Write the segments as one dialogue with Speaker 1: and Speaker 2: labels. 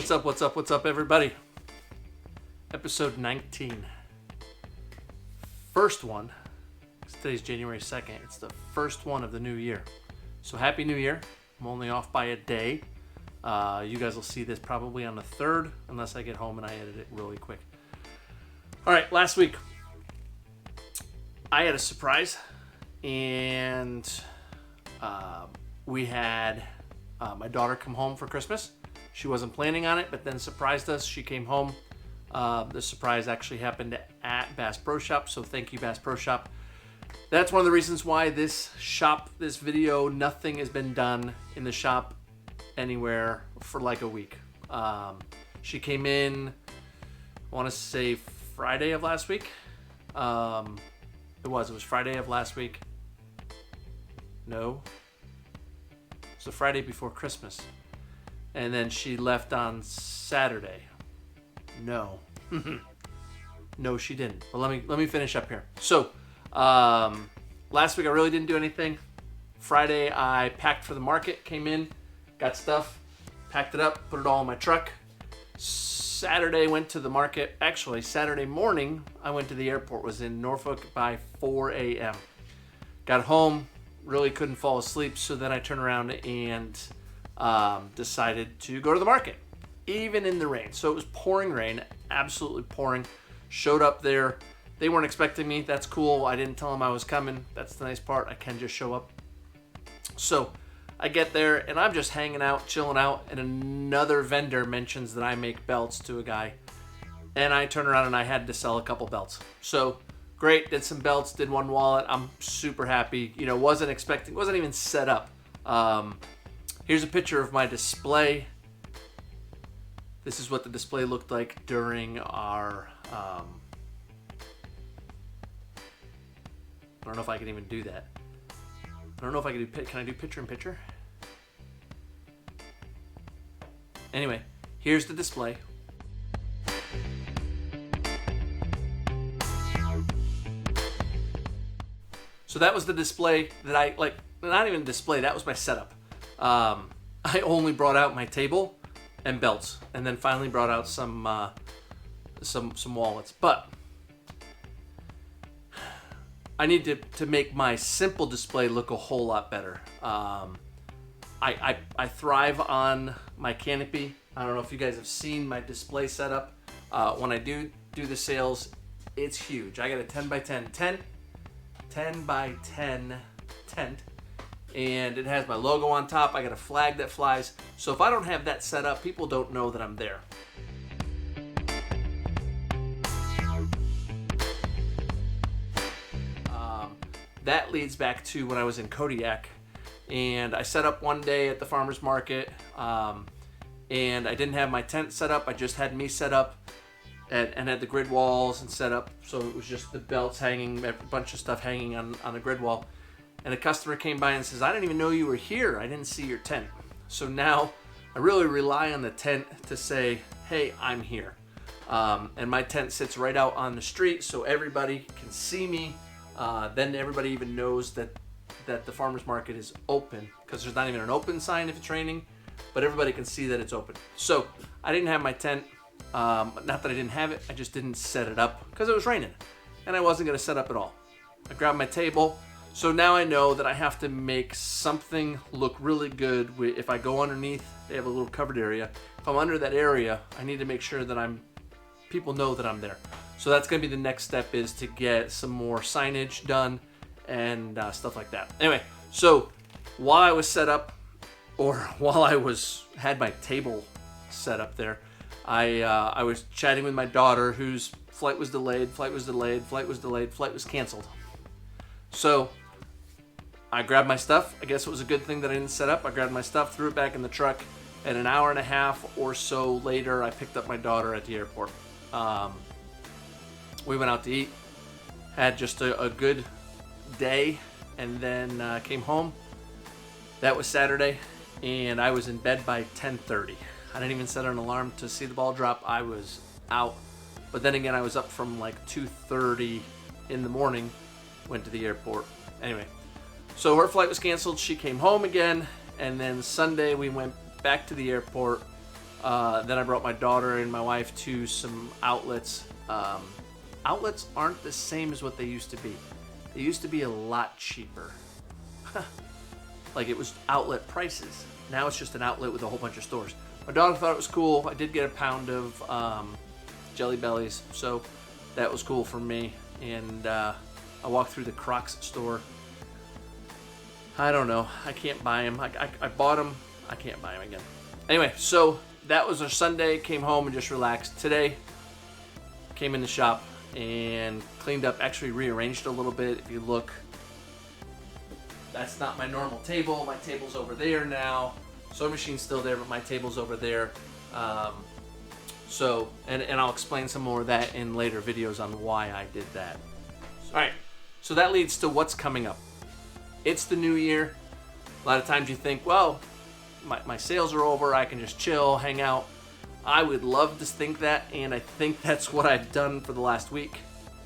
Speaker 1: What's up, everybody? Episode 19. First one. Today's January 2nd. It's the first one of the new year. So Happy New Year. I'm only off by a day. You guys will see this probably on the 3rd, unless I get home and I edit it really quick. All right, last week, I had a surprise, and we had my daughter come home for Christmas. She wasn't planning on it, but then surprised us. She came home. The surprise actually happened at Bass Pro Shop, so thank you, Bass Pro Shop. That's one of the reasons why this video, nothing has been done in the shop anywhere for like a week. She came in, I want to say Friday of last week. It was Friday of last week. No. It was the Friday before Christmas. And then she left on Saturday. No. No, she didn't. But let me finish up here. So, last week I really didn't do anything. Friday I packed for the market, came in, got stuff, packed it up, put it all in my truck. Saturday went to the market. Actually, Saturday morning I went to the airport, was in Norfolk by 4 a.m. Got home, really couldn't fall asleep, so then I turned around and decided to go to the market, even in the rain. So it was pouring rain, absolutely pouring. Showed up there. They weren't expecting me. That's cool. I didn't tell them I was coming. That's the nice part. I can just show up. So I get there and I'm just hanging out, chilling out, and another vendor mentions that I make belts to a guy. And I turn around and I had to sell a couple belts. So great, did some belts, did one wallet. I'm super happy. Wasn't even set up. Here's a picture of my display. This is what the display looked like during our, I don't know if I can even do that. I don't know if I can I do picture in picture? Anyway, here's the display. So that was the display that not even a display, that was my setup. I only brought out my table and belts, and then finally brought out some wallets. But I need to make my simple display look a whole lot better. I thrive on my canopy. I don't know if you guys have seen my display setup. When I do the sales, it's huge. I got a 10 by 10 tent, and it has my logo on top. I got a flag that flies. So if I don't have that set up, people don't know that I'm there. That leads back to when I was in Kodiak, and I set up one day at the farmer's market, and I didn't have my tent set up. I just had me set up and had the grid walls and set up. So it was just the belts hanging, a bunch of stuff hanging on the grid wall. And a customer came by and says, I didn't even know you were here. I didn't see your tent. So now I really rely on the tent to say, hey, I'm here. And my tent sits right out on the street so everybody can see me. Then everybody even knows that the farmer's market is open, because there's not even an open sign if it's raining, but everybody can see that it's open. So I didn't have my tent. Not that I didn't have it, I just didn't set it up because it was raining and I wasn't going to set up at all. I grabbed my table. So now I know that I have to make something look really good. If I go underneath, they have a little covered area. If I'm under that area, I need to make sure that people know that I'm there. So that's going to be the next step, is to get some more signage done and stuff like that. Anyway, so while I was set up, or while I had my table set up there, I was chatting with my daughter, whose flight was canceled. So I grabbed my stuff. I guess it was a good thing that I didn't set up. I grabbed my stuff, threw it back in the truck, and an hour and a half or so later, I picked up my daughter at the airport. We went out to eat, had just a good day, and then came home. That was Saturday, and I was in bed by 10:30. I didn't even set an alarm to see the ball drop. I was out. But then again, I was up from like 2:30 in the morning, went to the airport. Anyway, so her flight was canceled. She came home again, and then Sunday we went back to the airport, Then I brought my daughter and my wife to some outlets. Outlets aren't the same as what they used to be. They used to be a lot cheaper. Like it was outlet prices. Now it's just an outlet with a whole bunch of stores. My daughter thought it was cool. I did get a pound of Jelly Bellies, so that was cool for me. And I walked through the Crocs store. I don't know. I can't buy them. I bought them. I can't buy them again. Anyway, so that was our Sunday. Came home and just relaxed. Today, came in the shop and cleaned up. Actually rearranged a little bit. If you look, that's not my normal table. My table's over there now. Sewing machine's still there, but my table's over there. So, and I'll explain some more of that in later videos on why I did that. All right, so that leads to what's coming up. It's the new year. A lot of times you think, well, my sales are over, I can just chill, hang out. I would love to think that, and I think that's what I've done for the last week.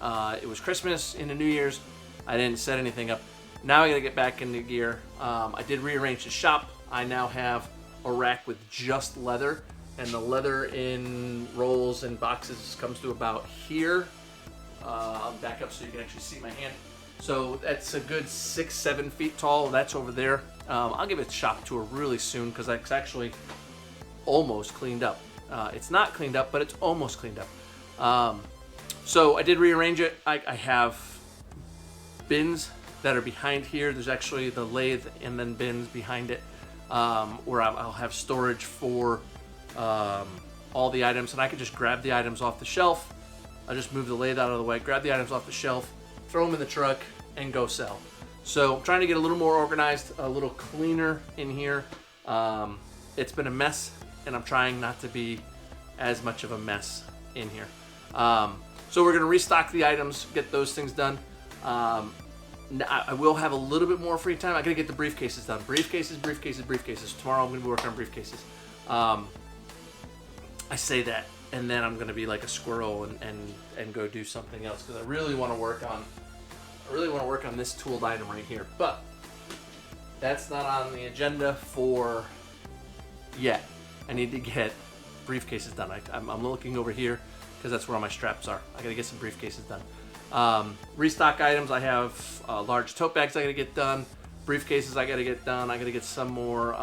Speaker 1: It was Christmas into New Year's. I didn't set anything up. Now I gotta get back into gear. I did rearrange the shop. I now have a rack with just leather, and the leather in rolls and boxes comes to about here. I'll back up so you can actually see my hand. So that's a good 6-7 feet tall. That's over there. I'll give it a shop tour really soon because it's actually almost cleaned up. It's not cleaned up, but it's almost cleaned up. So I did rearrange it. I have bins that are behind here. There's actually the lathe and then bins behind it where I'll have storage for all the items, and I can just grab the items off the shelf. I'll just move the lathe out of the way, grab the items off the shelf, throw them in the truck, and go sell. So I'm trying to get a little more organized, a little cleaner in here. It's been a mess, and I'm trying not to be as much of a mess in here. So we're gonna restock the items, get those things done. I will have a little bit more free time. I gotta get the briefcases done. Briefcases. Tomorrow I'm gonna be working on briefcases. I say that, and then I'm gonna be like a squirrel and go do something else because I really want to work on this tooled item right here. But that's not on the agenda for yet. I need to get briefcases done. I'm looking over here because that's where all my straps are. I gotta get some briefcases done. Restock items. I have large tote bags I gotta get done. Briefcases I gotta get done. I gotta get some more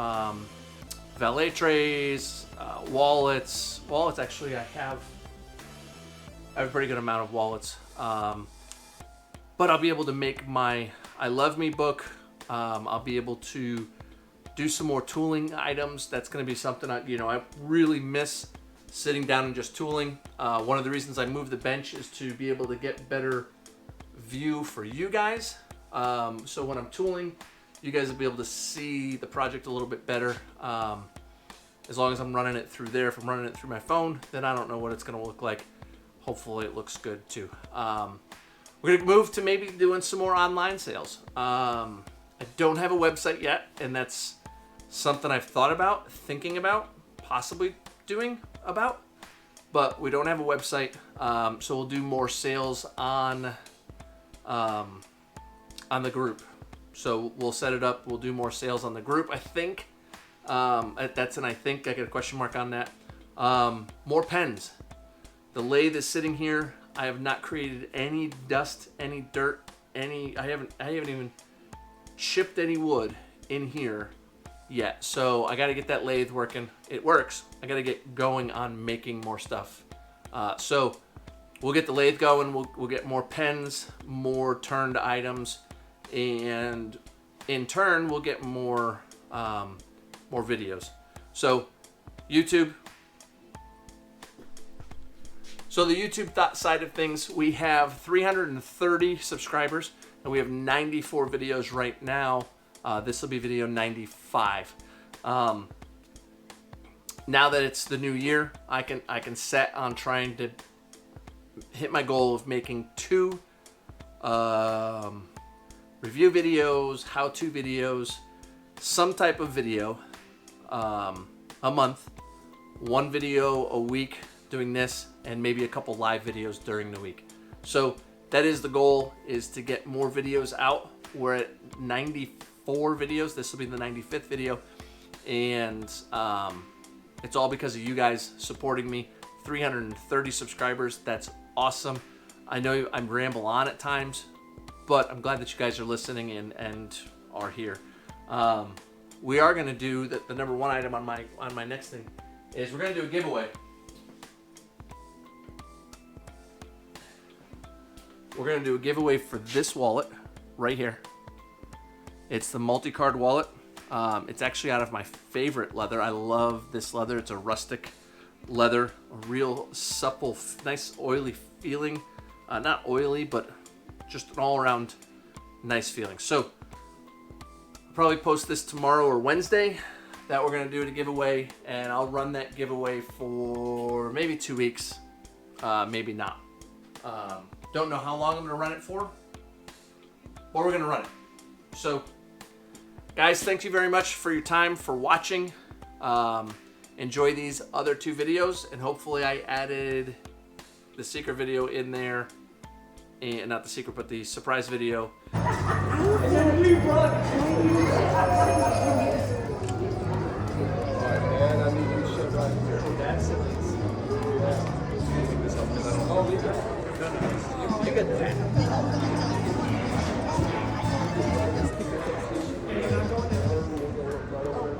Speaker 1: valet trays, wallets. Wallets, actually, I have a pretty good amount of wallets. But I'll be able to make my I Love Me book. I'll be able to do some more tooling items. That's going to be something I really miss sitting down and just tooling. One of the reasons I moved the bench is to be able to get better view for you guys. So when I'm tooling, you guys will be able to see the project a little bit better. As long as I'm running it through there. If I'm running it through my phone, then I don't know what it's going to look like. Hopefully it looks good too. We're going to move to maybe doing some more online sales. I don't have a website yet, and that's something I've thought about, thinking about, possibly doing about, but we don't have a website. So we'll do more sales on the group. So we'll set it up. We'll do more sales on the group. I think that's an I think. I got a question mark on that. More pens. The lathe is sitting here. I have not created any dust, any dirt, I haven't even chipped any wood in here yet. So I got to get that lathe working. It works. I got to get going on making more stuff. So we'll get the lathe going. We'll get more pens, more turned items, and in turn we'll get more videos. So YouTube. So the YouTube side of things, we have 330 subscribers, and we have 94 videos right now. This will be video 95. Now that it's the new year, I can set on trying to hit my goal of making 2 review videos, how-to videos, some type of video a month, 1 video a week doing this, and maybe a couple live videos during the week. So that is the goal, is to get more videos out. We're at 94 videos. This will be the 95th video. And It's all because of you guys supporting me. 330 subscribers. That's awesome. I know I ramble on at times, but I'm glad that you guys are listening and are here. We are going to do the number one item on my next thing is we're going to do a giveaway. We're going to do a giveaway for this wallet right here. It's the multi-card wallet. It's actually out of my favorite leather. I love this leather. It's a rustic leather, a real supple, nice oily feeling. Not oily, but just an all-around nice feeling. So I'll probably post this tomorrow or Wednesday that we're going to do a giveaway, and I'll run that giveaway for maybe 2 weeks, maybe not. Don't know how long I'm going to run it for, but we're going to run it. So guys, thank you very much for your time, for watching. Enjoy these other 2 videos, and hopefully I added the secret video in there, and not the secret, but the surprise video.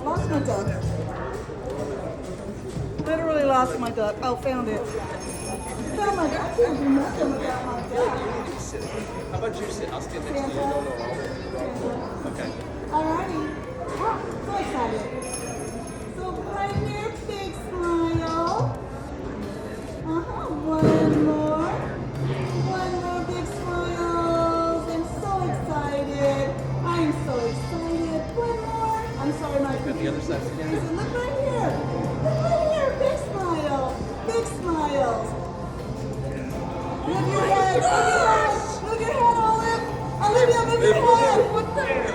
Speaker 2: Lost my duck. Literally lost my duck. Oh, found it. Found my duck. I can't do nothing without my duck.
Speaker 3: How about you sit? I'll stand next to you. No. Okay.
Speaker 2: Alrighty. Oh, so excited. So right here, big smile. One more. One more big smile. I'm so excited. I'm so excited. One more. I'm sorry, my
Speaker 3: Look at the other side again.
Speaker 2: Look right here. Look right here. Big smile. Big smiles. Move your head. Move your head, Olive. Olivia, move your head. What the heck?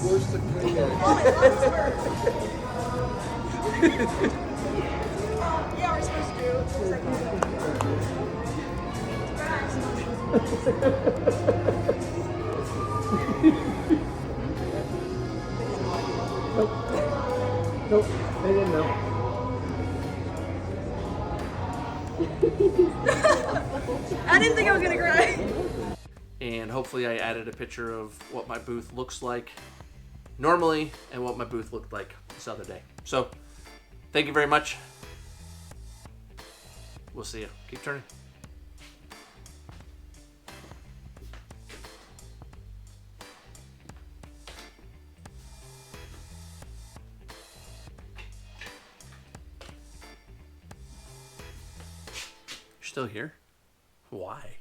Speaker 3: Where's the green one?
Speaker 4: Yeah, we're supposed to
Speaker 3: Nope, they didn't know.
Speaker 4: I didn't think I was gonna cry.
Speaker 1: And hopefully I added a picture of what my booth looks like normally and what my booth looked like this other day. So thank you very much. We'll see you. Keep turning. You're still here? Why?